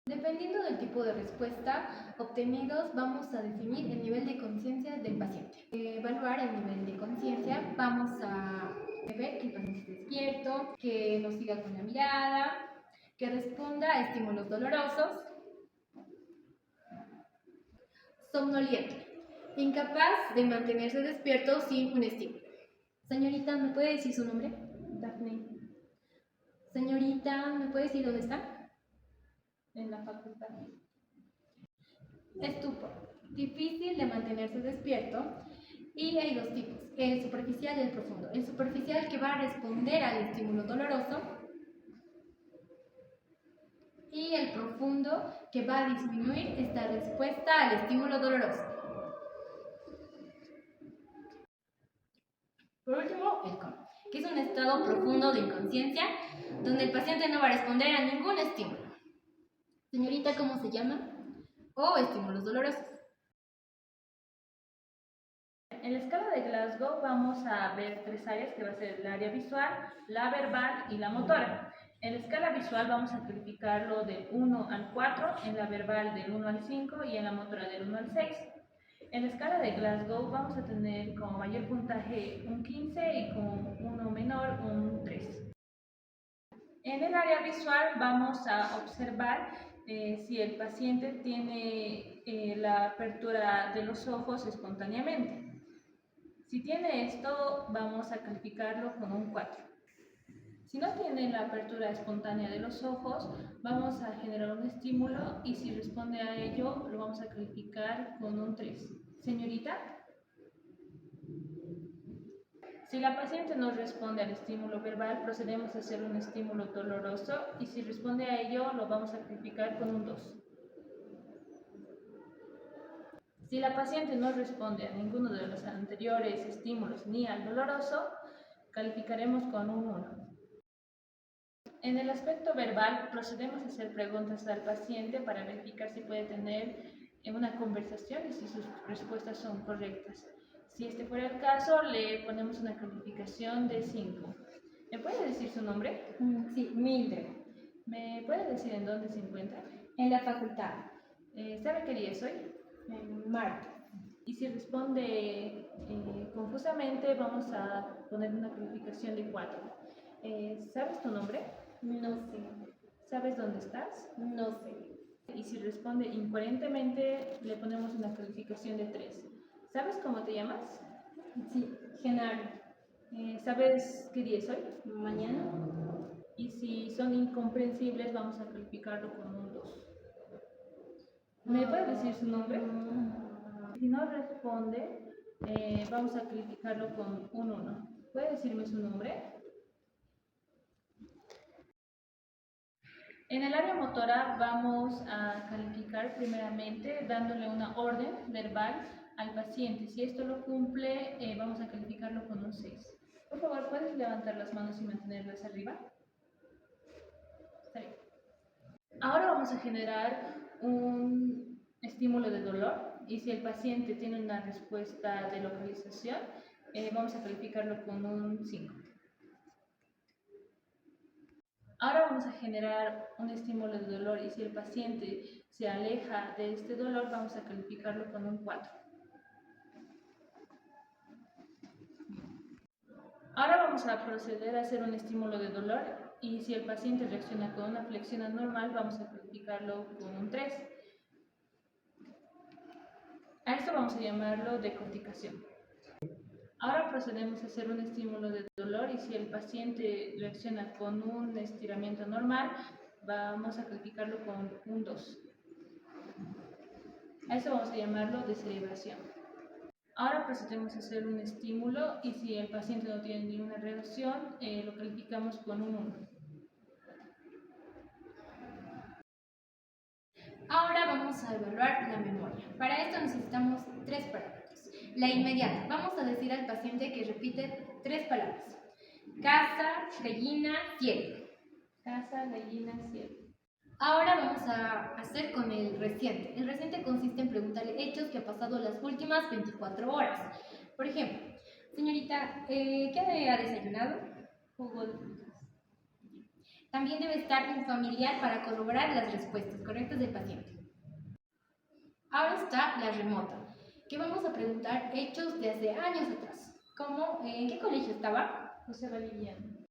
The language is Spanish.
Dependiendo del tipo de respuesta obtenidos, vamos a definir el nivel de conciencia del paciente. Evaluar el nivel de conciencia, vamos a ver que el paciente esté despierto, que nos siga con la mirada, que responda a estímulos dolorosos, somnoliento, incapaz de mantenerse despierto sin un estímulo. Señorita, ¿me puede decir su nombre? Daphne. Señorita, ¿me puede decir dónde está? En la facultad. Estupor, difícil de mantenerse despierto, y hay dos tipos, el superficial y el profundo. El superficial, que va a responder al estímulo doloroso, y el profundo, que va a disminuir esta respuesta al estímulo doloroso. Por último, el coma, que es un estado profundo de inconsciencia donde el paciente no va a responder a ningún estímulo. Señorita, ¿cómo se llama? O estímulos dolorosos. En la escala de Glasgow vamos a ver tres áreas, que va a ser el área visual, la verbal y la motora. En la escala visual vamos a calificarlo del 1 al 4, en la verbal del 1 al 5 y en la motora del 1 al 6. En la escala de Glasgow vamos a tener como mayor puntaje un 15 y con uno menor un 3. En el área visual vamos a observar si el paciente tiene la apertura de los ojos espontáneamente. Si tiene esto, vamos a calificarlo con un 4. Si no tiene la apertura espontánea de los ojos, vamos a generar un estímulo y si responde a ello, lo vamos a calificar con un 3. Señorita, si la paciente no responde al estímulo verbal, procedemos a hacer un estímulo doloroso y si responde a ello, lo vamos a calificar con un 2. Si la paciente no responde a ninguno de los anteriores estímulos ni al doloroso, calificaremos con un 1. En el aspecto verbal, procedemos a hacer preguntas al paciente para verificar si puede tener una conversación y si sus respuestas son correctas. Si este fuera el caso, le ponemos una calificación de 5. ¿Me puede decir su nombre? Sí, Mildred. ¿Me puede decir en dónde se encuentra? En la facultad. ¿Sabe qué día es hoy? Martes. Y si responde confusamente, vamos a poner una calificación de 4. ¿Sabes tu nombre? No sé. ¿Sabes dónde estás? No sé. Y si responde incoherentemente, le ponemos una calificación de 3. ¿Sabes cómo te llamas? Sí, Genaro. ¿Sabes qué día es hoy? Mañana. Y si son incomprensibles, vamos a calificarlo con un 2. ¿Me puede decir su nombre? Si no responde, vamos a calificarlo con un 1. ¿Puede decirme su nombre? En el área motora vamos a calificar primeramente dándole una orden verbal al paciente. Si esto lo cumple, vamos a calificarlo con un 6. Por favor, ¿puedes levantar las manos y mantenerlas arriba? Está bien. Ahora vamos a generar un estímulo de dolor y si el paciente tiene una respuesta de localización, vamos a calificarlo con un 5. Ahora vamos a generar un estímulo de dolor y si el paciente se aleja de este dolor, vamos a calificarlo con un 4. Ahora vamos a proceder a hacer un estímulo de dolor y si el paciente reacciona con una flexión anormal, vamos a calificarlo con un 3. A esto vamos a llamarlo decorticación. Ahora procedemos a hacer un estímulo de dolor y si el paciente reacciona con un estiramiento normal, vamos a calificarlo con un 2. A esto vamos a llamarlo descerebración. Ahora procedemos a hacer un estímulo y si el paciente no tiene ninguna reacción, lo calificamos con un 1. Ahora vamos a evaluar la memoria. Para esto necesitamos 3 parámetros. La inmediata. Vamos a decir al paciente que repite 3 palabras. Casa, gallina, cielo. Casa, gallina, cielo. Ahora vamos a hacer con el reciente. El reciente consiste en preguntarle hechos que ha pasado las últimas 24 horas. Por ejemplo, señorita, ¿qué ha desayunado? Jugo de frutas. También debe estar un familiar para corroborar las respuestas correctas del paciente. Ahora está la remota, que vamos a preguntar hechos de hace años atrás, como ¿en qué colegio estaba? José Valeriano.